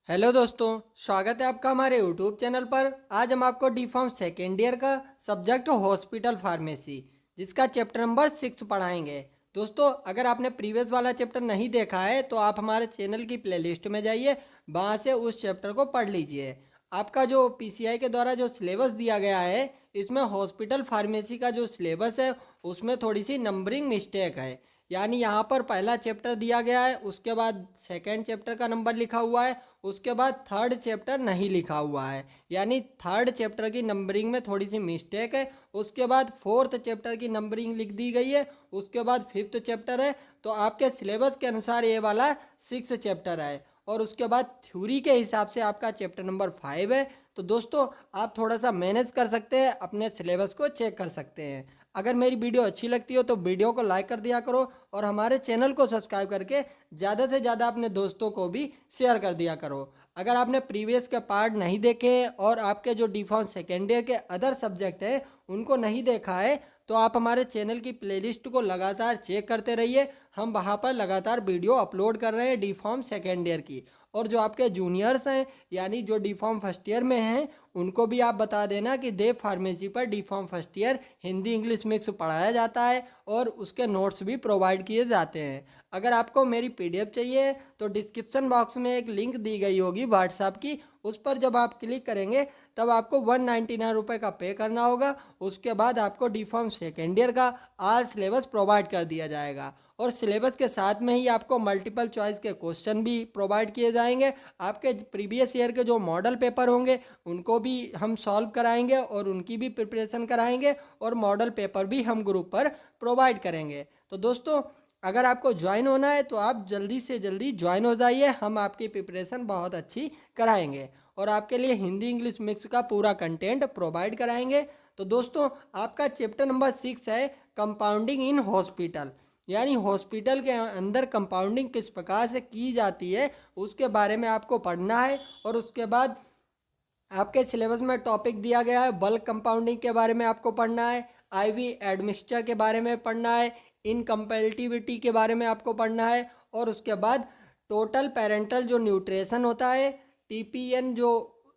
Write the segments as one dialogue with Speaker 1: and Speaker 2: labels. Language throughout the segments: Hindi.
Speaker 1: हेलो दोस्तों, स्वागत है आपका हमारे यूट्यूब चैनल पर। आज हम आपको डी फार्म सेकेंड ईयर का सब्जेक्ट हॉस्पिटल फार्मेसी जिसका चैप्टर नंबर 6 पढ़ाएंगे। दोस्तों, अगर आपने प्रीवियस वाला चैप्टर नहीं देखा है तो आप हमारे चैनल की प्लेलिस्ट में जाइए, वहाँ से उस चैप्टर को पढ़ लीजिए। आपका जो पीसीआई के द्वारा जो सिलेबस दिया गया है, इसमें हॉस्पिटल फार्मेसी का जो सिलेबस है उसमें थोड़ी सी नंबरिंग मिस्टेक है। यानी यहाँ पर पहला चैप्टर दिया गया है, उसके बाद सेकेंड चैप्टर का नंबर लिखा हुआ है, उसके बाद थर्ड चैप्टर नहीं लिखा हुआ है। यानी थर्ड चैप्टर की नंबरिंग में थोड़ी सी मिस्टेक है। उसके बाद फोर्थ चैप्टर की नंबरिंग लिख दी गई है, उसके बाद फिफ्थ चैप्टर है। तो आपके सिलेबस के अनुसार ये वाला सिक्स चैप्टर है, और उसके बाद थ्योरी के हिसाब से आपका चैप्टर नंबर 5 है। तो दोस्तों, आप थोड़ा सा मैनेज कर सकते हैं, अपने सिलेबस को चेक कर सकते हैं। अगर मेरी वीडियो अच्छी लगती हो तो वीडियो को लाइक कर दिया करो, और हमारे चैनल को सब्सक्राइब करके ज़्यादा से ज़्यादा अपने दोस्तों को भी शेयर कर दिया करो। अगर आपने प्रीवियस के पार्ट नहीं देखे हैं और आपके जो डी फार्म सेकेंड ईयर के अदर सब्जेक्ट हैं उनको नहीं देखा है, तो आप हमारे चैनल की प्लेलिस्ट को लगातार चेक करते रहिए। हम वहाँ पर लगातार वीडियो अपलोड कर रहे हैं डी फार्म सेकेंड ईयर की। और जो आपके जूनियर्स हैं, यानी जो डी फार्म फर्स्ट ईयर में हैं, उनको भी आप बता देना कि देव फार्मेसी पर D pharm first year Hindi English mix पढ़ाया जाता है, और उसके नोट्स भी प्रोवाइड किए जाते हैं। अगर आपको मेरी पीडीएफ चाहिए तो डिस्क्रिप्शन बॉक्स में एक लिंक दी गई होगी व्हाट्सएप की, उस पर जब आप क्लिक करेंगे तब आपको 199 रुपये का पे करना होगा। उसके बाद आपको डी फार्म सेकेंड ईयर का आल सिलेबस प्रोवाइड कर दिया जाएगा, और सिलेबस के साथ में ही आपको मल्टीपल चॉइस के क्वेश्चन भी प्रोवाइड किए जाएंगे। आपके प्रीवियस ईयर के जो मॉडल पेपर होंगे उनको भी हम सॉल्व कराएंगे, और उनकी भी प्रिपरेशन कराएंगे, और मॉडल पेपर भी हम ग्रुप पर प्रोवाइड करेंगे। तो दोस्तों, अगर आपको ज्वाइन होना है तो आप जल्दी से जल्दी ज्वाइन हो जाइए। हम आपकी प्रिपरेशन बहुत अच्छी कराएंगे, और आपके लिए हिंदी इंग्लिश मिक्स का पूरा कंटेंट प्रोवाइड कराएंगे। तो दोस्तों, आपका चैप्टर नंबर 6 है कंपाउंडिंग इन हॉस्पिटल। यानी हॉस्पिटल के अंदर कंपाउंडिंग किस प्रकार से की जाती है उसके बारे में आपको पढ़ना है। और उसके बाद आपके सिलेबस में टॉपिक दिया गया है बल्क कंपाउंडिंग के बारे में आपको पढ़ना है, आईवी एडमिक्सचर के बारे में पढ़ना है, इनकम्पेटिबिलिटी के बारे में आपको पढ़ना है, और उसके बाद टोटल पेरेंटल जो न्यूट्रिशन होता है, टीपीएन जो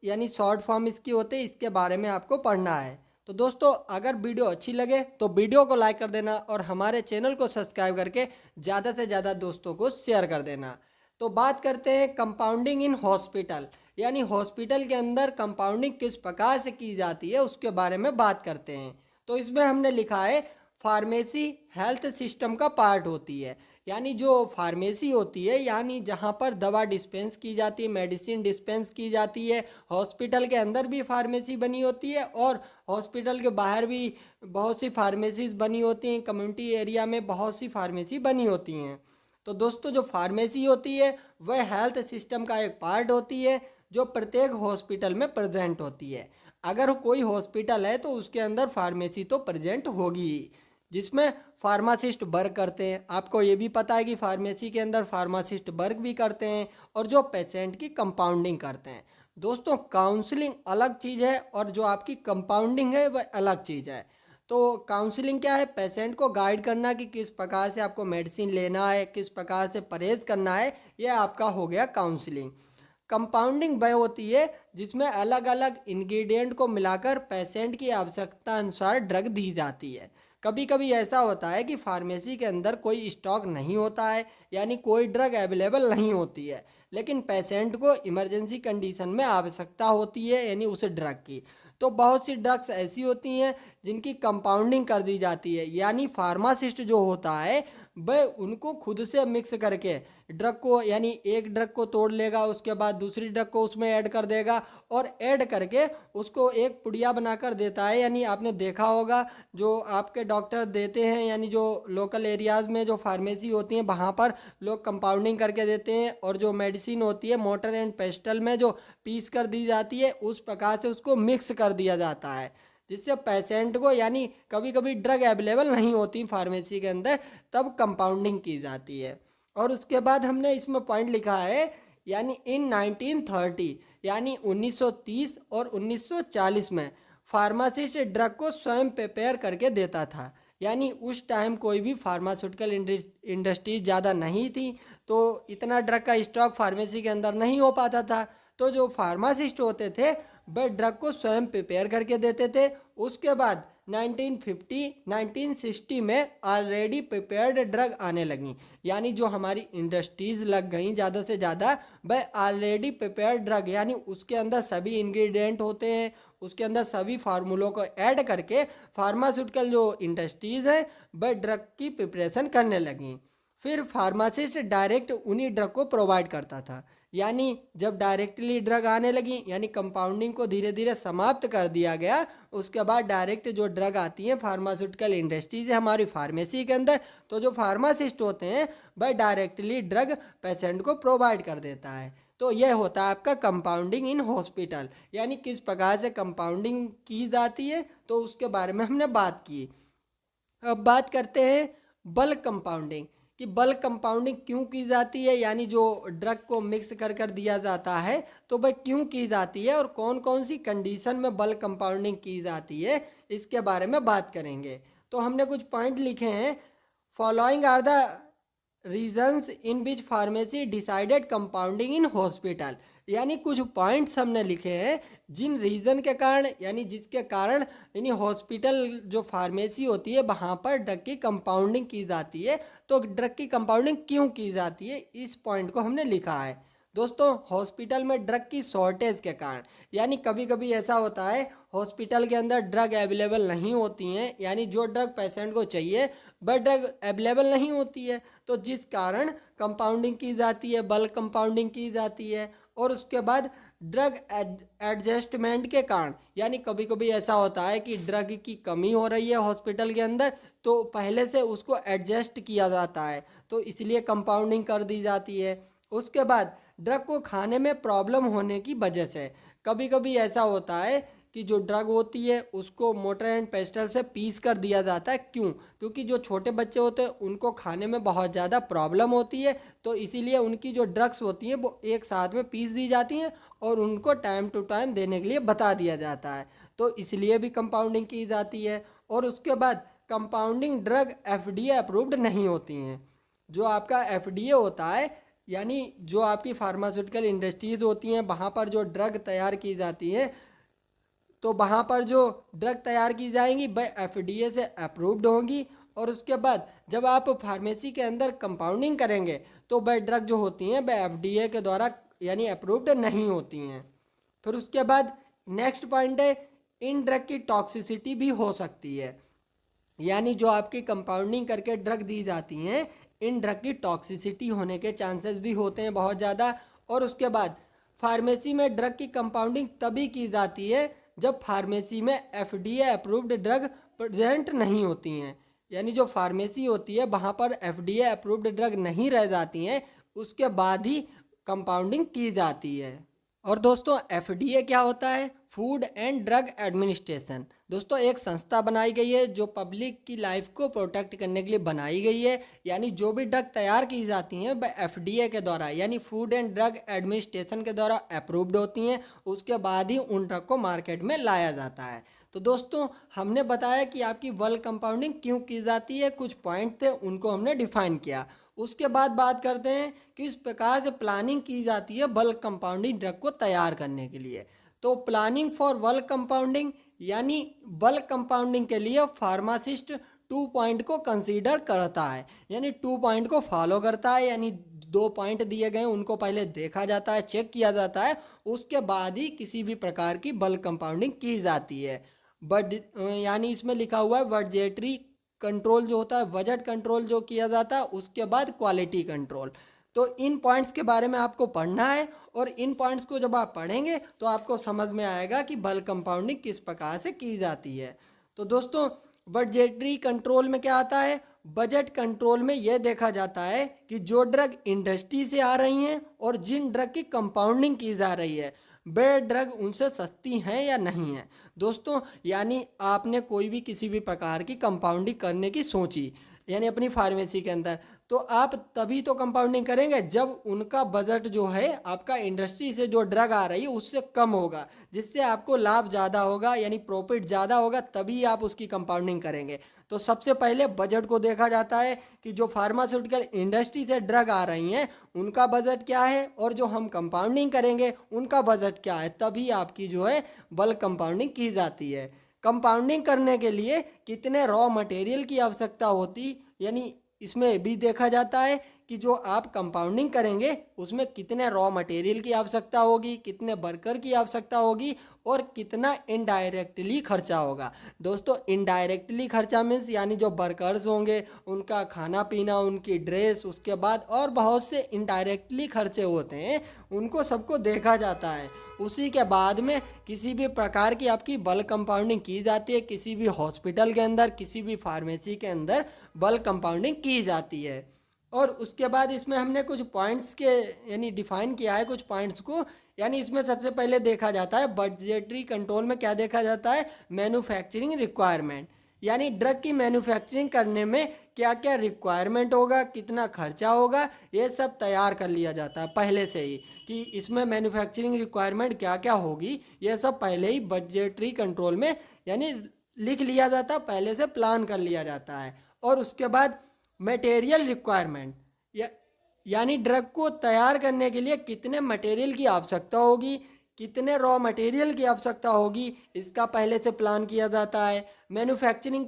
Speaker 1: यानी शॉर्ट फॉर्म इसकी होते हैं, इसके बारे में आपको पढ़ना है। तो दोस्तों, अगर वीडियो अच्छी लगे तो वीडियो को लाइक कर देना, और हमारे चैनल को सब्सक्राइब करके ज़्यादा से ज़्यादा दोस्तों को शेयर कर देना। तो बात करते हैं कंपाउंडिंग इन हॉस्पिटल, यानी हॉस्पिटल के अंदर कंपाउंडिंग किस प्रकार से की जाती है उसके बारे में बात करते हैं। तो इसमें हमने लिखा है फार्मेसी हेल्थ सिस्टम का पार्ट होती है। यानी जो फार्मेसी होती है, यानी जहाँ पर दवा डिस्पेंस की जाती है, मेडिसिन डिस्पेंस की जाती है। हॉस्पिटल के अंदर भी फार्मेसी बनी होती है, और हॉस्पिटल के बाहर भी बहुत सी फार्मेसीज बनी होती हैं। कम्युनिटी एरिया में बहुत सी फार्मेसी बनी होती हैं। तो दोस्तों, जो फार्मेसी होती है वह हेल्थ सिस्टम का एक पार्ट होती है, जो प्रत्येक हॉस्पिटल में प्रेजेंट होती है। अगर कोई हॉस्पिटल है तो उसके अंदर फार्मेसी तो प्रेजेंट होगी ही, जिसमें फार्मासिस्ट वर्क करते हैं। आपको ये भी पता है कि फार्मेसी के अंदर फार्मासिस्ट वर्क भी करते हैं, और जो पेशेंट की कंपाउंडिंग करते हैं। दोस्तों, काउंसलिंग अलग चीज़ है, और जो आपकी कंपाउंडिंग है वह अलग चीज़ है। तो काउंसलिंग क्या है? पेशेंट को गाइड करना कि किस प्रकार से आपको मेडिसिन लेना है, किस प्रकार से परहेज करना है, यह आपका हो गया काउंसलिंग। कंपाउंडिंग वह होती है जिसमें अलग अलग इंग्रेडिएंट को मिलाकर पेशेंट की आवश्यकता अनुसार ड्रग दी जाती है। कभी कभी ऐसा होता है कि फार्मेसी के अंदर कोई स्टॉक नहीं होता है, यानी कोई ड्रग अवेलेबल नहीं होती है, लेकिन पेशेंट को इमरजेंसी कंडीशन में आवश्यकता होती है यानी उस ड्रग की। तो बहुत सी ड्रग्स ऐसी होती हैं जिनकी कंपाउंडिंग कर दी जाती है, यानी फार्मासिस्ट जो होता है वह उनको खुद से मिक्स करके ड्रग को, यानी एक ड्रग को तोड़ लेगा, उसके बाद दूसरी ड्रग को उसमें ऐड कर देगा, और ऐड करके उसको एक पुड़िया बनाकर देता है। यानी आपने देखा होगा जो आपके डॉक्टर देते हैं, यानी जो लोकल एरियाज़ में जो फार्मेसी होती हैं वहाँ पर लोग कंपाउंडिंग करके देते हैं, और जो मेडिसिन होती है मोटर एंड पेस्टल में जो पीस कर दी जाती है, उस प्रकार से उसको मिक्स कर दिया जाता है, जिससे पेशेंट को, यानी कभी कभी ड्रग अवेलेबल नहीं होती फार्मेसी के अंदर, तब कंपाउंडिंग की जाती है। और उसके बाद हमने इसमें पॉइंट लिखा है, यानी इन 1930 यानी 1930 और 1940 में फार्मासिस्ट ड्रग को स्वयं प्रिपेयर करके देता था। यानी उस टाइम कोई भी फार्मास्यूटिकल इंडस्ट्री ज़्यादा नहीं थी, तो इतना ड्रग का स्टॉक फार्मेसी के अंदर नहीं हो पाता था। तो जो फार्मासिस्ट होते थे वह ड्रग को स्वयं प्रिपेयर करके देते थे। उसके बाद 1950 1960 में ऑलरेडी प्रिपेयर्ड ड्रग आने लगी, यानी जो हमारी इंडस्ट्रीज लग गई ज़्यादा से ज़्यादा, वह ऑलरेडी प्रिपेयर्ड ड्रग यानी उसके अंदर सभी इंग्रेडिएंट होते हैं, उसके अंदर सभी फार्मूलों को ऐड करके फार्मास्यूटिकल जो इंडस्ट्रीज है वह ड्रग की प्रिपरेशन करने लगी। फिर फार्मासिस्ट डायरेक्ट उन्हीं ड्रग को प्रोवाइड करता था, यानी जब डायरेक्टली ड्रग आने लगी यानी कंपाउंडिंग को धीरे धीरे समाप्त कर दिया गया, उसके बाद डायरेक्ट जो ड्रग आती है फार्मास्यूटिकल इंडस्ट्री से हमारी फार्मेसी के अंदर, तो जो फार्मासिस्ट होते हैं वह डायरेक्टली ड्रग पेशेंट को प्रोवाइड कर देता है। तो यह होता है आपका कंपाउंडिंग इन हॉस्पिटल, यानी किस प्रकार से कंपाउंडिंग की जाती है, तो उसके बारे में हमने बात की। अब बात करते हैं बल्क कंपाउंडिंग कि बल्क कंपाउंडिंग क्यों की जाती है, यानी जो ड्रग को मिक्स कर कर दिया जाता है तो वह क्यों की जाती है और कौन कौन सी कंडीशन में बल्क कंपाउंडिंग की जाती है, इसके बारे में बात करेंगे। तो हमने कुछ पॉइंट लिखे हैं। Following are the reasons in which pharmacy decided compounding in hospital, यानी कुछ पॉइंट्स हमने लिखे हैं जिन रीज़न के कारण यानी जिसके कारण यानी हॉस्पिटल जो फार्मेसी होती है वहाँ पर ड्रग की कंपाउंडिंग की जाती है। तो ड्रग की कंपाउंडिंग क्यों की जाती है, इस पॉइंट को हमने लिखा है। दोस्तों हॉस्पिटल में ड्रग की शॉर्टेज के कारण, यानी कभी कभी ऐसा होता है हॉस्पिटल के अंदर ड्रग अवेलेबल नहीं होती हैं, यानी जो ड्रग पेशेंट को चाहिए वह ड्रग अवेलेबल नहीं होती है, तो जिस कारण कंपाउंडिंग की जाती है, बल्क कंपाउंडिंग की जाती है। और उसके बाद ड्रग एडजस्टमेंट के कारण, यानी कभी कभी ऐसा होता है कि ड्रग की कमी हो रही है हॉस्पिटल के अंदर, तो पहले से उसको एडजस्ट किया जाता है, तो इसलिए कंपाउंडिंग कर दी जाती है। उसके बाद ड्रग को खाने में प्रॉब्लम होने की वजह से कभी कभी ऐसा होता है कि जो ड्रग होती है उसको मोटर एंड पेस्टल से पीस कर दिया जाता है। क्यों? क्योंकि जो छोटे बच्चे होते हैं उनको खाने में बहुत ज़्यादा प्रॉब्लम होती है, तो इसीलिए उनकी जो ड्रग्स होती हैं वो एक साथ में पीस दी जाती हैं और उनको टाइम टू टाइम देने के लिए बता दिया जाता है, तो इसलिए भी कंपाउंडिंग की जाती है। और उसके बाद कंपाउंडिंग ड्रग FDA अप्रूव्ड नहीं होती हैं। जो आपका FDA होता है यानी जो आपकी फार्मास्यूटिकल इंडस्ट्रीज होती हैं वहाँ पर जो ड्रग तैयार की जाती है, तो वहाँ पर जो ड्रग तैयार की जाएंगी वह FDA से अप्रूव्ड होंगी। और उसके बाद जब आप फार्मेसी के अंदर कंपाउंडिंग करेंगे तो वह ड्रग जो होती हैं वह FDA के द्वारा यानी अप्रूव्ड नहीं होती हैं। फिर उसके बाद नेक्स्ट पॉइंट है इन ड्रग की टॉक्सिसिटी भी हो सकती है, यानी जो आपकी कंपाउंडिंग करके ड्रग दी जाती हैं इन ड्रग की टॉक्सिसिटी होने के चांसेस भी होते हैं बहुत ज़्यादा। और उसके बाद फार्मेसी में ड्रग की कंपाउंडिंग तभी की जाती है जब फार्मेसी में FDA अप्रूव्ड ड्रग प्रेजेंट नहीं होती हैं, यानी जो फार्मेसी होती है वहाँ पर FDA अप्रूव्ड ड्रग नहीं रह जाती हैं, उसके बाद ही कंपाउंडिंग की जाती है। और दोस्तों FDA क्या होता है? Food and drug administration. दोस्तों एक संस्था बनाई गई है जो पब्लिक की लाइफ को प्रोटेक्ट करने के लिए बनाई गई है, यानी जो भी ड्रग तैयार की जाती हैं वह FDA के द्वारा यानी फूड एंड ड्रग एडमिनिस्ट्रेशन के द्वारा अप्रूव्ड होती हैं, उसके बाद ही उन ड्रग को मार्केट में लाया जाता है। तो दोस्तों हमने बताया कि आपकी बल्क कंपाउंडिंग क्यों की जाती है, कुछ पॉइंट थे उनको हमने डिफाइन किया। उसके बाद बात करते हैं कि इस प्रकार से प्लानिंग की जाती है बल्क कंपाउंडिंग ड्रग को तैयार करने के लिए। तो प्लानिंग फॉर बल्क कंपाउंडिंग यानी बल्क कंपाउंडिंग के लिए फार्मासिस्ट 2 पॉइंट को कंसीडर करता है, यानी 2 पॉइंट को फॉलो करता है, यानी 2 पॉइंट दिए गए उनको पहले देखा जाता है, चेक किया जाता है, उसके बाद ही किसी भी प्रकार की बल्क कंपाउंडिंग की जाती है। बट यानी इसमें लिखा हुआ है बजटेरी कंट्रोल जो होता है, बजट कंट्रोल जो किया जाता है, उसके बाद क्वालिटी कंट्रोल। तो इन पॉइंट्स के बारे में आपको पढ़ना है और इन पॉइंट्स को जब आप पढ़ेंगे तो आपको समझ में आएगा कि बल्क कंपाउंडिंग किस प्रकार से की जाती है। तो दोस्तों बजटरी कंट्रोल में क्या आता है? बजट कंट्रोल में यह देखा जाता है कि जो ड्रग इंडस्ट्री से आ रही हैं और जिन ड्रग की कंपाउंडिंग की जा रही है वह ड्रग उनसे सस्ती हैं या नहीं है। दोस्तों यानी आपने कोई भी किसी भी प्रकार की कंपाउंडिंग करने की सोची, यानी अपनी फार्मेसी के अंदर, तो आप तभी तो कंपाउंडिंग करेंगे जब उनका बजट जो है आपका इंडस्ट्री से जो ड्रग आ रही है उससे कम होगा, जिससे आपको लाभ ज़्यादा होगा यानी प्रॉफिट ज़्यादा होगा, तभी आप उसकी कंपाउंडिंग करेंगे। तो सबसे पहले बजट को देखा जाता है कि जो फार्मास्यूटिकल इंडस्ट्री से ड्रग आ रही हैं उनका बजट क्या है और जो हम कंपाउंडिंग करेंगे उनका बजट क्या है, तभी आपकी जो है बल्क कंपाउंडिंग की जाती है। कंपाउंडिंग करने के लिए कितने रॉ मटेरियल की आवश्यकता होती, यानी इसमें भी देखा जाता है कि जो आप कंपाउंडिंग करेंगे उसमें कितने रॉ मटेरियल की आवश्यकता होगी, कितने वर्कर की आवश्यकता होगी और कितना इनडायरेक्टली खर्चा होगा। दोस्तों इनडायरेक्टली खर्चा मीन्स यानी जो वर्कर्स होंगे उनका खाना पीना, उनकी ड्रेस, उसके बाद और बहुत से इनडायरेक्टली खर्चे होते हैं, उनको सबको देखा जाता है। उसी के बाद में किसी भी प्रकार की आपकी बल्क कंपाउंडिंग की जाती है, किसी भी हॉस्पिटल के अंदर, किसी भी फार्मेसी के अंदर बल्क कंपाउंडिंग की जाती है। और उसके बाद इसमें हमने कुछ पॉइंट्स के यानी डिफाइन किया है कुछ पॉइंट्स को, यानी इसमें सबसे पहले देखा जाता है बजटरी कंट्रोल में क्या देखा जाता है, मैन्युफैक्चरिंग रिक्वायरमेंट, यानी ड्रग की मैन्युफैक्चरिंग करने में क्या क्या रिक्वायरमेंट होगा, कितना खर्चा होगा, ये सब तैयार कर लिया जाता है पहले से ही कि इसमें मैन्युफैक्चरिंग रिक्वायरमेंट क्या क्या होगी, ये सब पहले ही बजटरी कंट्रोल में यानी लिख लिया जाता है, पहले से प्लान कर लिया जाता है। और उसके बाद मटेरियल रिक्वायरमेंट यानी ड्रग को तैयार करने के लिए कितने मटेरियल की आवश्यकता होगी, कितने रॉ मटेरियल की आवश्यकता होगी, इसका पहले से प्लान किया जाता है। मैन्युफैक्चरिंग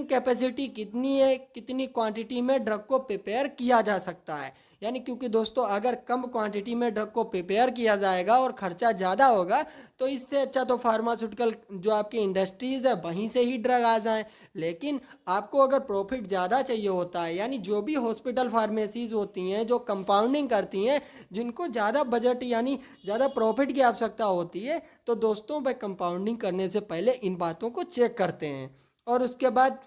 Speaker 1: कैपेसिटी कितनी है, कितनी क्वांटिटी में ड्रग को प्रिपेयर किया जा सकता है, यानी क्योंकि दोस्तों अगर कम क्वांटिटी में ड्रग को प्रिपेयर किया जाएगा और खर्चा ज़्यादा होगा तो इससे अच्छा तो फार्मास्यूटिकल जो आपकी इंडस्ट्रीज़ है वहीं से ही ड्रग आ जाए। लेकिन आपको अगर प्रॉफिट ज़्यादा चाहिए होता है, यानी जो भी हॉस्पिटल फार्मेसीज होती हैं जो कंपाउंडिंग करती हैं, जिनको ज़्यादा बजट यानी ज़्यादा प्रॉफिट की आवश्यकता होती है, तो दोस्तों वह कंपाउंडिंग करने से पहले इन बातों को चेक करते हैं। और उसके बाद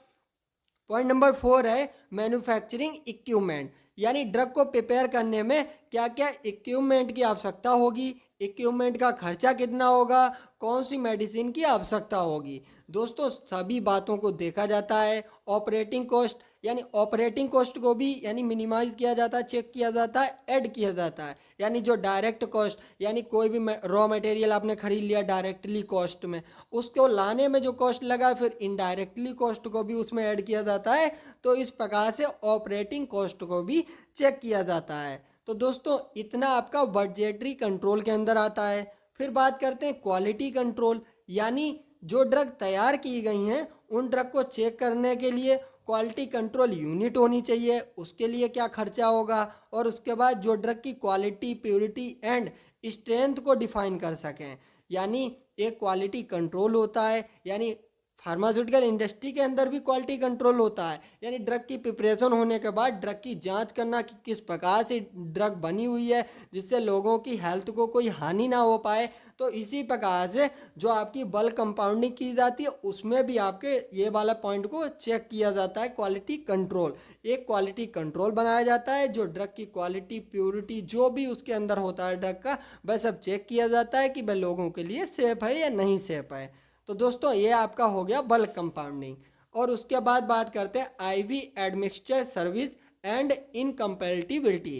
Speaker 1: पॉइंट नंबर 4 है मैन्युफैक्चरिंग इक्विपमेंट, यानी ड्रग को प्रिपेयर करने में क्या क्या इक्विपमेंट की आवश्यकता होगी, इक्विपमेंट का खर्चा कितना होगा, कौन सी मेडिसिन की आवश्यकता होगी। दोस्तों सभी बातों को देखा जाता है। ऑपरेटिंग कॉस्ट यानी ऑपरेटिंग कॉस्ट को भी यानी मिनिमाइज किया जाता है, चेक किया जाता है, ऐड किया जाता है, यानी जो डायरेक्ट कॉस्ट यानी कोई भी रॉ मटेरियल आपने खरीद लिया डायरेक्टली कॉस्ट में, उसको लाने में जो कॉस्ट लगा फिर इनडायरेक्टली कॉस्ट को भी उसमें ऐड किया जाता है। तो इस प्रकार से ऑपरेटिंग कॉस्ट को भी चेक किया जाता है। तो दोस्तों इतना आपका बजटरी कंट्रोल के अंदर आता है। फिर बात करते हैं क्वालिटी कंट्रोल, यानी जो ड्रग तैयार की गई हैं उन ड्रग को चेक करने के लिए क्वालिटी कंट्रोल यूनिट होनी चाहिए, उसके लिए क्या खर्चा होगा, और उसके बाद जो ड्रग की क्वालिटी, प्योरिटी एंड स्ट्रेंथ को डिफाइन कर सकें, यानी एक क्वालिटी कंट्रोल होता है, यानी फार्मास्यूटिकल इंडस्ट्री के अंदर भी क्वालिटी कंट्रोल होता है, यानी ड्रग की प्रिपरेशन होने के बाद ड्रग की जांच करना कि किस प्रकार से ड्रग बनी हुई है जिससे लोगों की हेल्थ को कोई हानि ना हो पाए। तो इसी प्रकार से जो आपकी बल्क कंपाउंडिंग की जाती है उसमें भी आपके ये वाला पॉइंट को चेक किया जाता है, क्वालिटी कंट्रोल। एक क्वालिटी कंट्रोल बनाया जाता है जो ड्रग की क्वालिटी, प्योरिटी जो भी उसके अंदर होता है ड्रग का, वह सब चेक किया जाता है कि वह लोगों के लिए सेफ है या नहीं सेफ है। तो दोस्तों ये आपका हो गया बल्क कंपाउंडिंग। और उसके बाद बात करते हैं IV admixture service and incompatibility.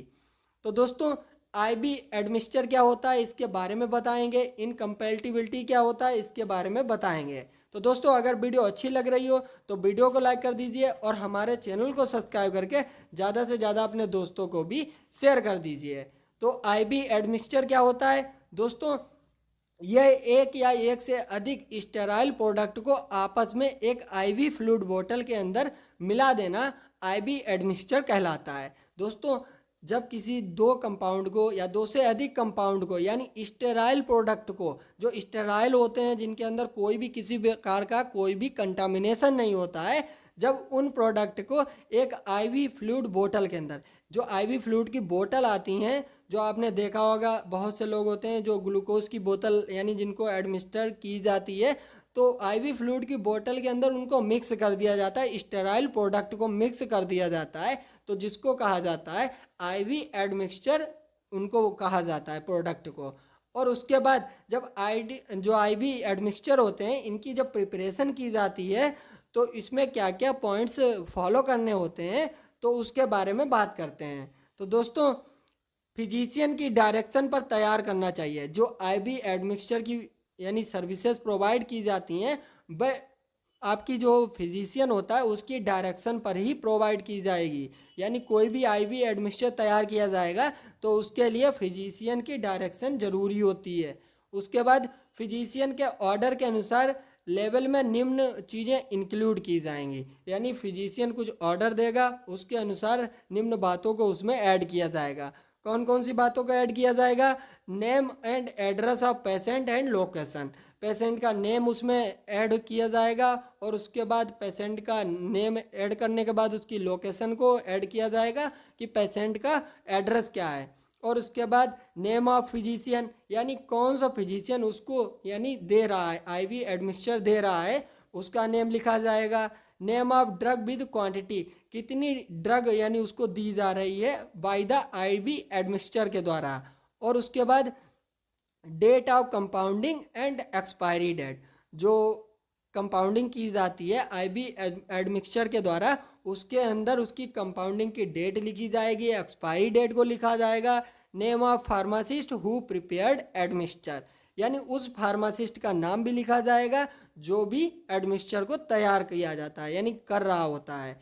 Speaker 1: तो दोस्तों आईवी एडमिक्सचर क्या होता है इसके बारे में बताएंगे, इनकम्पेटिबिलिटी क्या होता है इसके बारे में बताएंगे। तो दोस्तों अगर वीडियो अच्छी लग रही हो तो वीडियो को लाइक कर दीजिए और हमारे चैनल को सब्सक्राइब करके ज़्यादा से ज़्यादा अपने दोस्तों को भी शेयर कर दीजिए। तो आईवी एडमिक्सचर क्या होता है दोस्तों, यह एक या एक से अधिक स्टेराइल प्रोडक्ट को आपस में एक आईवी फ्लूइड बोतल के अंदर मिला देना आईवी एडमिक्सचर कहलाता है। दोस्तों जब किसी दो कंपाउंड को या दो से अधिक कंपाउंड को यानी स्टेराइल प्रोडक्ट को, जो स्टेराइल होते हैं जिनके अंदर कोई भी किसी प्रकार का कोई भी कंटामिनेशन नहीं होता है, जब उन प्रोडक्ट को एक आईवी फ्लूइड बोतल के अंदर, जो आईवी फ्लूइड की बोतल आती हैं जो आपने देखा होगा बहुत से लोग होते हैं जो ग्लूकोज की बोतल यानी जिनको एडमिनिस्टर की जाती है, तो आईवी फ्लूइड की बोतल के अंदर उनको मिक्स कर दिया जाता है, स्टेराइल प्रोडक्ट को मिक्स कर दिया जाता है, तो जिसको कहा जाता है आईवी एडमिक्सचर, उनको कहा जाता है प्रोडक्ट को। और उसके बाद जब जो आईवी एडमिक्सचर होते हैं इनकी जब प्रिपरेशन की जाती है तो इसमें क्या क्या पॉइंट्स फॉलो करने होते हैं तो उसके बारे में बात करते हैं। तो दोस्तों, फिजिशियन की डायरेक्शन पर तैयार करना चाहिए। जो आईबी एडमिक्सचर की यानी सर्विसेज प्रोवाइड की जाती हैं वह आपकी जो फिजिशियन होता है उसकी डायरेक्शन पर ही प्रोवाइड की जाएगी। यानी कोई भी आईवी एडमिक्सचर तैयार किया जाएगा तो उसके लिए फिजिशियन की डायरेक्शन ज़रूरी होती है। उसके बाद फिजिशियन के ऑर्डर के अनुसार लेवल में निम्न चीज़ें इंक्लूड की जाएंगी। यानी फिजिशियन कुछ ऑर्डर देगा, उसके अनुसार निम्न बातों को उसमें ऐड किया जाएगा। कौन कौन सी बातों को ऐड किया जाएगा? Name and address of patient and location. Patient का नेम उसमें ऐड किया जाएगा और उसके बाद पेशेंट का नेम ऐड करने के बाद उसकी लोकेशन को ऐड किया जाएगा कि पेशेंट का एड्रेस क्या है। और उसके बाद नेम ऑफ फिजिशियन, यानी कौन सा फिजिशियन उसको यानी दे रहा है, आईवी एडमिक्सचर दे रहा है, उसका नेम लिखा जाएगा। Name of drug with quantity, कितनी ड्रग यानी उसको दी जा रही है बाय द आईवी एडमिक्सचर के द्वारा। और उसके बाद date of compounding and expiry date, जो कंपाउंडिंग की जाती है आईबी एडमिक्सचर के द्वारा उसके अंदर उसकी कंपाउंडिंग की डेट लिखी जाएगी, एक्सपायरी डेट को लिखा जाएगा। Name of pharmacist who prepared admixture, यानी उस फार्मासिस्ट का नाम भी लिखा जाएगा जो भी एडमिक्सचर को तैयार किया जाता है यानी कर रहा होता है।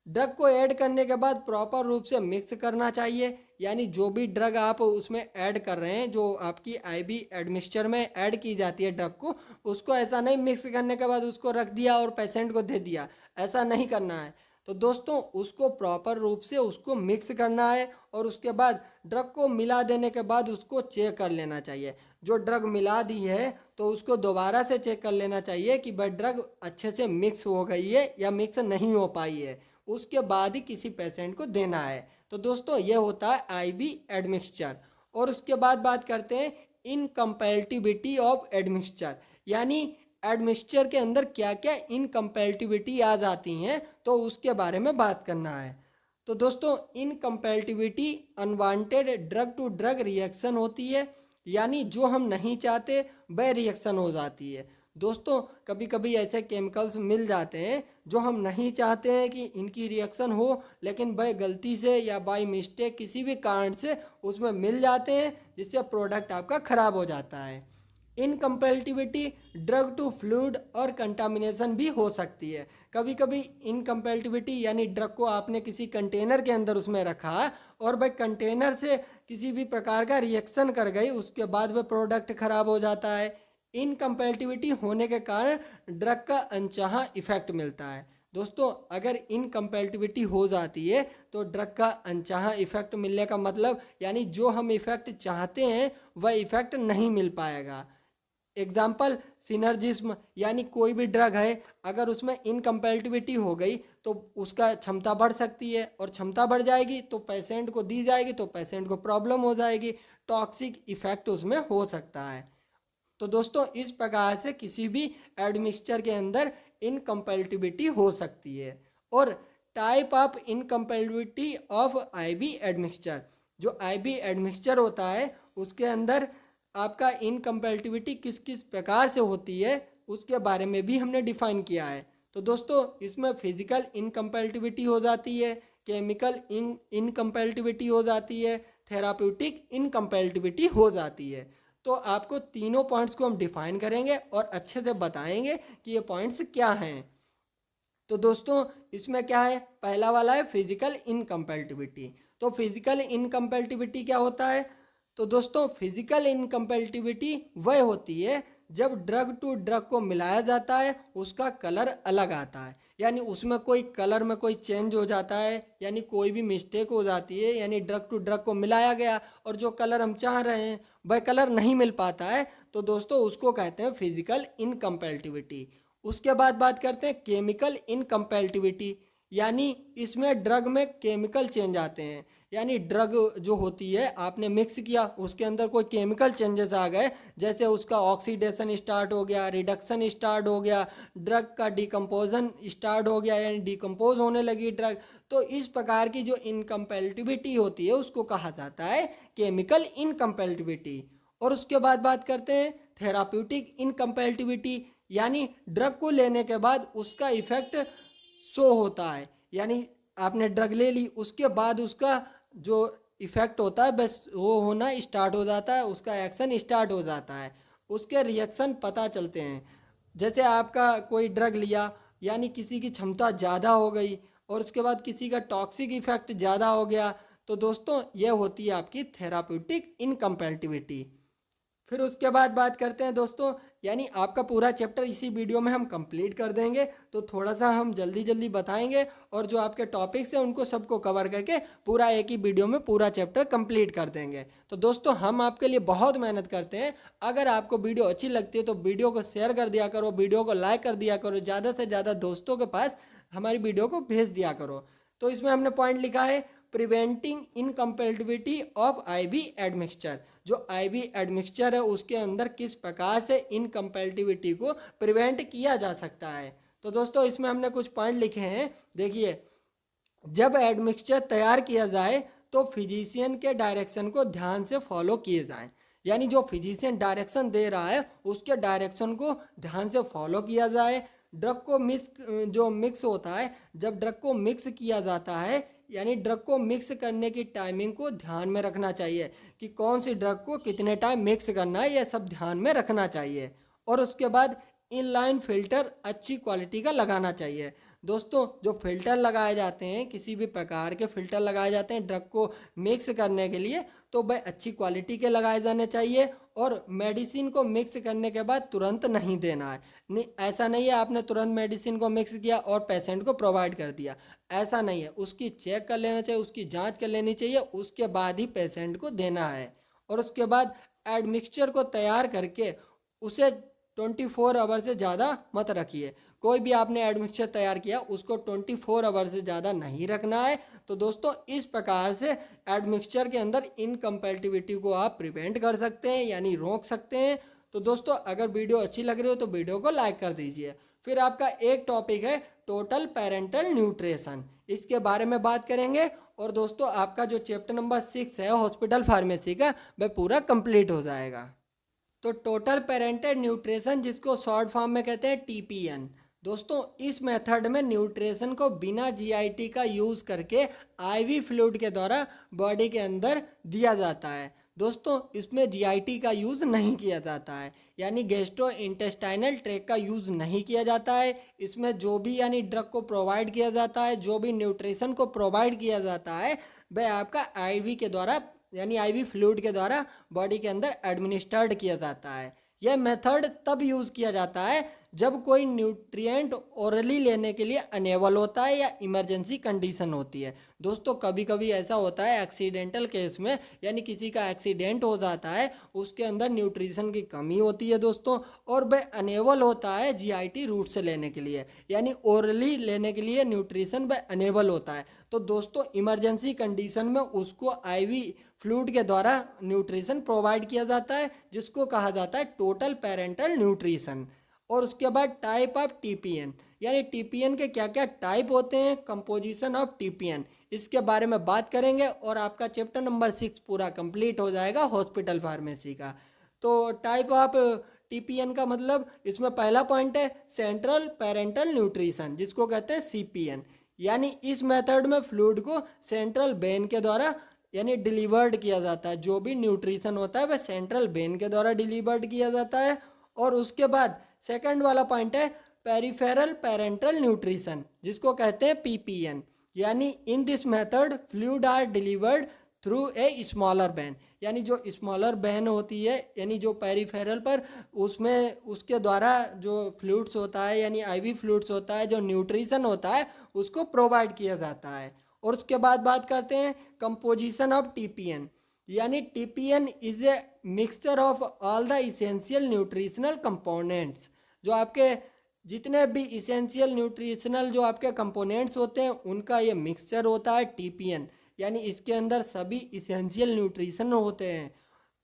Speaker 1: ड्रग को ऐड करने के बाद प्रॉपर रूप से मिक्स करना चाहिए। यानी जो भी ड्रग आप उसमें ऐड कर रहे हैं, जो आपकी आईबी एडमिक्सचर में ऐड की जाती है ड्रग को, उसको ऐसा नहीं मिक्स करने के बाद उसको रख दिया और पेशेंट को दे दिया, ऐसा नहीं करना है। तो दोस्तों, उसको प्रॉपर रूप से उसको मिक्स करना है और उसके बाद ड्रग को मिला देने के बाद उसको चेक कर लेना चाहिए। जो ड्रग मिला दी है तो उसको दोबारा से चेक कर लेना चाहिए कि वह ड्रग अच्छे से मिक्स हो गई है या मिक्स नहीं हो पाई है, उसके बाद ही किसी पेशेंट को देना है। तो दोस्तों, ये होता है आईवी एडमिक्सचर। और उसके बाद बात करते हैं इनकम्पैटिबिलिटी ऑफ एडमिक्सचर, यानी एडमिक्सचर के अंदर क्या क्या इनकम्पैटिबिलिटी आ जाती हैं तो उसके बारे में बात करना है। तो दोस्तों, incompatibility unwanted drug to drug reaction होती है, यानी जो हम नहीं चाहते वह रिएक्शन हो जाती है। दोस्तों, कभी कभी ऐसे केमिकल्स मिल जाते हैं जो हम नहीं चाहते हैं कि इनकी रिएक्शन हो, लेकिन वह गलती से या बाय मिस्टेक किसी भी कारण से उसमें मिल जाते हैं जिससे प्रोडक्ट आपका ख़राब हो जाता है। इनकम्पैटिबिलिटी ड्रग टू फ्लूइड और कंटामिनेशन भी हो सकती है। कभी कभी इनकम्पैटिबिलिटी यानी ड्रग को आपने किसी कंटेनर के अंदर उसमें रखा और वह कंटेनर से किसी भी प्रकार का रिएक्शन कर गई, उसके बाद वह प्रोडक्ट खराब हो जाता है। इनकम्पैटिबिलिटी होने के कारण ड्रग का अनचाहा इफेक्ट मिलता है। दोस्तों, अगर इनकम्पैटिबिलिटी हो जाती है तो ड्रग का अनचाहा इफेक्ट मिलने का मतलब यानी जो हम इफेक्ट चाहते हैं वह इफेक्ट नहीं मिल पाएगा। एग्जाम्पल सिनर्जिज्म, यानी कोई भी ड्रग है अगर उसमें इनकम्पैटिबिलिटी हो गई तो उसका क्षमता बढ़ सकती है और क्षमता बढ़ जाएगी तो पेशेंट को दी जाएगी तो पेशेंट को प्रॉब्लम हो जाएगी, टॉक्सिक इफेक्ट उसमें हो सकता है। तो दोस्तों, इस प्रकार से किसी भी एडमिक्सचर के अंदर इनकम्पैटिबिलिटी हो सकती है। और type of incompatibility of IB admixture, जो आईबी एडमिक्सचर होता है उसके अंदर आपका इनकम्पैटिबिलिटी किस किस प्रकार से होती है उसके बारे में भी हमने डिफाइन किया है। तो दोस्तों, इसमें फिजिकल इनकम्पैटिबिलिटी हो जाती है, केमिकल इनकम्पैटिबिलिटी हो जाती है, थेराप्यूटिक इनकम्पैटिबिलिटी हो जाती है। तो आपको तीनों पॉइंट्स को हम डिफाइन करेंगे और अच्छे से बताएंगे कि ये पॉइंट्स क्या हैं। तो दोस्तों, इसमें क्या है, पहला वाला है फिजिकल इनकम्पैटिबिलिटी। तो फिजिकल इनकम्पैटिबिलिटी क्या होता है? तो दोस्तों, फिजिकल इनकम्पैटिबिलिटी वह होती है जब ड्रग टू ड्रग को मिलाया जाता है उसका कलर अलग आता है, यानी उसमें कोई कलर में कोई चेंज हो जाता है, यानी कोई भी मिस्टेक हो जाती है, यानी ड्रग टू ड्रग को मिलाया गया और जो कलर हम चाह रहे हैं वह कलर नहीं मिल पाता है, तो दोस्तों उसको कहते हैं फिजिकल इनकम्पैटिबिलिटी। उसके बाद बात करते हैं केमिकल इनकम्पैटिबिलिटी, यानी इसमें ड्रग में केमिकल चेंज आते हैं, यानी ड्रग जो होती है आपने मिक्स किया उसके अंदर कोई केमिकल चेंजेस आ गए, जैसे उसका ऑक्सीडेशन स्टार्ट हो गया, रिडक्शन स्टार्ट हो गया, ड्रग का डिकम्पोजन स्टार्ट हो गया यानी डिकम्पोज होने लगी ड्रग। तो इस प्रकार की जो इनकम्पैटिबिलिटी होती है उसको कहा जाता है केमिकल इनकम्पैटिबिलिटी। और उसके बाद बात करते हैं थेराप्यूटिक इनकम्पैटिबिलिटी, यानी ड्रग को लेने के बाद उसका इफेक्ट शो होता है, यानी आपने ड्रग ले ली उसके बाद उसका जो इफेक्ट होता है बस वो होना स्टार्ट हो जाता है, उसका एक्शन स्टार्ट हो जाता है, उसके रिएक्शन पता चलते हैं। जैसे आपका कोई ड्रग लिया यानी किसी की क्षमता ज़्यादा हो गई और उसके बाद किसी का टॉक्सिक इफेक्ट ज़्यादा हो गया, तो दोस्तों ये होती है आपकी थेराप्यूटिक इनकम्पैटिबिलिटी। फिर उसके बाद बात करते हैं दोस्तों, यानी आपका पूरा चैप्टर इसी वीडियो में हम कंप्लीट कर देंगे, तो थोड़ा सा हम जल्दी जल्दी बताएंगे और जो आपके टॉपिक्स हैं उनको सबको कवर करके पूरा एक ही वीडियो में पूरा चैप्टर कंप्लीट कर देंगे। तो दोस्तों हम आपके लिए बहुत मेहनत करते हैं, अगर आपको वीडियो अच्छी लगती है तो वीडियो को शेयर कर दिया करो, वीडियो को लाइक कर दिया करो, ज़्यादा से ज़्यादा दोस्तों के पास हमारी वीडियो को भेज दिया करो। तो इसमें हमने पॉइंट लिखा है preventing incompatibility of IV admixture. जो आईवी एडमिक्सचर है उसके अंदर किस प्रकार से इनकम्पेटिबिलिटी को प्रिवेंट किया जा सकता है। तो दोस्तों इसमें हमने कुछ पॉइंट लिखे हैं, देखिए। जब एडमिक्सचर तैयार किया जाए तो फिजिशियन के डायरेक्शन को ध्यान से फॉलो किए जाएं, यानी जो फिजिशियन डायरेक्शन दे रहा है उसके डायरेक्शन को ध्यान से फॉलो किया जाए। ड्रग को मिक्स होता है, जब ड्रग को मिक्स किया जाता है यानी ड्रग को मिक्स करने की टाइमिंग को ध्यान में रखना चाहिए कि कौन सी ड्रग को कितने टाइम मिक्स करना है, यह सब ध्यान में रखना चाहिए। और उसके बाद इनलाइन फिल्टर अच्छी क्वालिटी का लगाना चाहिए। दोस्तों जो फिल्टर लगाए जाते हैं, किसी भी प्रकार के फिल्टर लगाए जाते हैं ड्रग को मिक्स करने के लिए, तो वह अच्छी क्वालिटी के लगाए जाने चाहिए। और मेडिसिन को मिक्स करने के बाद तुरंत नहीं देना है, नहीं ऐसा नहीं है आपने तुरंत मेडिसिन को मिक्स किया और पेशेंट को प्रोवाइड कर दिया, ऐसा नहीं है। उसकी चेक कर लेना चाहिए, उसकी जांच कर लेनी चाहिए, उसके बाद ही पेशेंट को देना है। और उसके बाद एडमिक्सचर को तैयार करके उसे 24 आवर से ज़्यादा मत रखिए। कोई भी आपने एडमिक्सचर तैयार किया उसको 24 आवर से ज़्यादा नहीं रखना है। तो दोस्तों इस प्रकार से एडमिक्सचर के अंदर इनकम्पैटिबिलिटी को आप प्रिवेंट कर सकते हैं, यानी रोक सकते हैं। तो दोस्तों अगर वीडियो अच्छी लग रही हो तो वीडियो को लाइक कर दीजिए। फिर आपका एक टॉपिक है टोटल पेरेंटल न्यूट्रिशन, इसके बारे में बात करेंगे। और दोस्तों आपका जो चैप्टर नंबर 6 है हॉस्पिटल फार्मेसी का, वह पूरा कंप्लीट हो जाएगा। तो टोटल पेरेंटल न्यूट्रिशन, जिसको शॉर्ट फॉर्म में कहते हैं टीपीएन। दोस्तों इस मेथड में न्यूट्रिशन को बिना जीआईटी का यूज़ करके आईवी फ्लूइड के द्वारा बॉडी के अंदर दिया जाता है। दोस्तों इसमें जीआईटी का यूज़ नहीं किया जाता है, यानी गैस्ट्रो इंटेस्टाइनल ट्रैक्ट का यूज़ नहीं किया जाता है। इसमें जो भी यानी ड्रग को प्रोवाइड किया जाता है, जो भी न्यूट्रिशन को प्रोवाइड किया जाता है, वह आपका आईवी के द्वारा यानी आईवी फ्लूइड के द्वारा बॉडी के अंदर एडमिनिस्टर्ड किया जाता है। यह मेथड तब यूज़ किया जाता है जब कोई न्यूट्रिएंट ओरली लेने के लिए अनेबल होता है या इमरजेंसी कंडीशन होती है। दोस्तों कभी कभी ऐसा होता है एक्सीडेंटल केस में, यानी किसी का एक्सीडेंट हो जाता है, उसके अंदर न्यूट्रिशन की कमी होती है दोस्तों, और वह अनेबल होता है जीआईटी रूट से लेने के लिए, यानी ओरली लेने के लिए न्यूट्रिशन वह अनेबल होता है। तो दोस्तों इमरजेंसी कंडीशन में उसको आईवी फ्लूइड के द्वारा न्यूट्रिशन प्रोवाइड किया जाता है, जिसको कहा जाता है टोटल पेरेंटल न्यूट्रिशन। और उसके बाद टाइप ऑफ टीपीएन, यानी टीपीएन के क्या क्या टाइप होते हैं, कंपोजिशन ऑफ टीपीएन, इसके बारे में बात करेंगे। और आपका चैप्टर नंबर 6 पूरा कंप्लीट हो जाएगा हॉस्पिटल फार्मेसी का। तो टाइप ऑफ टीपीएन का मतलब, इसमें पहला पॉइंट है सेंट्रल पेरेंटल न्यूट्रिशन, जिसको कहते हैं सीपीएन। यानी इस मेथड में फ्लूइड को सेंट्रल वेन के द्वारा यानी डिलीवर्ड किया जाता है, जो भी न्यूट्रिशन होता है वह सेंट्रल वेन के द्वारा डिलीवर्ड किया जाता है। और उसके बाद सेकंड वाला पॉइंट है पेरिफेरल पेरेंटल न्यूट्रिशन, जिसको कहते हैं पीपीएन। यानी in this method fluid are delivered through a smaller vein, यानी जो स्मॉलर वेन होती है यानी जो पेरिफेरल पर, उसमें उसके द्वारा जो फ्लूइड्स होता है यानी आईवी फ्लूइड्स होता है, जो न्यूट्रिशन होता है उसको प्रोवाइड किया जाता है। और उसके बाद बात करते हैं कंपोजिशन ऑफ टीपीएन, यानी TPN is a mixture of all the essential nutritional components. जो आपके जितने भी इसेंशियल न्यूट्रिशनल जो आपके कंपोनेंट्स होते हैं उनका ये मिक्सचर होता है टीपीएन, यानी इसके अंदर सभी इसेंशियल न्यूट्रिशन होते हैं।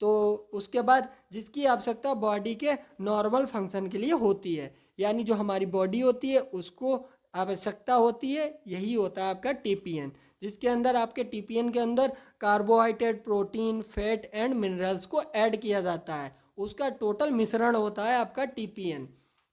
Speaker 1: तो उसके बाद जिसकी आवश्यकता बॉडी के नॉर्मल फंक्शन के लिए होती है, यानी जो हमारी बॉडी होती है उसको आवश्यकता होती है, यही होता है आपका टीपीएन, जिसके अंदर आपके टीपीएन के अंदर carbohydrate, protein, fat and minerals को ऐड किया जाता है, उसका टोटल मिश्रण होता है आपका टीपीएन।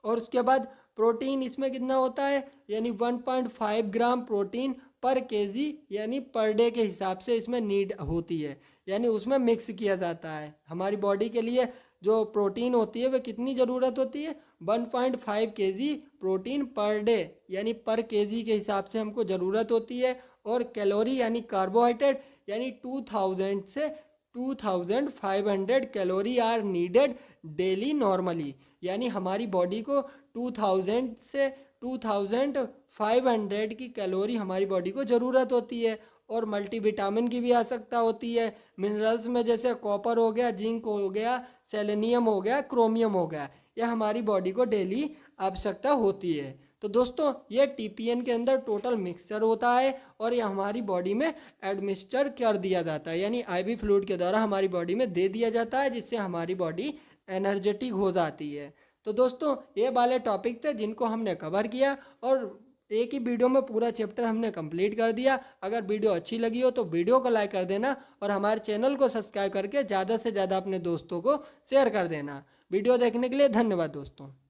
Speaker 1: और उसके बाद प्रोटीन इसमें कितना होता है, यानी 1.5 ग्राम प्रोटीन पर केजी यानी पर डे के हिसाब से इसमें नीड होती है, यानी उसमें मिक्स किया जाता है। हमारी बॉडी के लिए जो प्रोटीन होती है वह कितनी ज़रूरत होती है, 1.5 केजी प्रोटीन पर डे यानी पर केजी के हिसाब से हमको ज़रूरत होती है। और कैलोरी यानी कार्बोहाइड्रेट यानी 2000 से 2500 calorie are needed daily normally, यानी हमारी बॉडी को 2000 से 2500 की कैलोरी हमारी बॉडी को ज़रूरत होती है। और मल्टीविटामिन की भी आवश्यकता होती है, मिनरल्स में जैसे कॉपर हो गया, जिंक हो गया, सेलेनियम हो गया, क्रोमियम हो गया, यह हमारी बॉडी को डेली आवश्यकता होती है। तो दोस्तों ये टीपीएन के अंदर टोटल मिक्सचर होता है और ये हमारी बॉडी में एडमिनिस्टर कर दिया जाता है, यानी आईवी फ्लूइड के द्वारा हमारी बॉडी में दे दिया जाता है, जिससे हमारी बॉडी एनर्जेटिक हो जाती है। तो दोस्तों ये वाले टॉपिक थे जिनको हमने कवर किया और एक ही वीडियो में पूरा चैप्टर हमने कंप्लीट कर दिया। अगर वीडियो अच्छी लगी हो तो वीडियो को लाइक कर देना और हमारे चैनल को सब्सक्राइब करके ज़्यादा से ज़्यादा अपने दोस्तों को शेयर कर देना। वीडियो देखने के लिए धन्यवाद दोस्तों।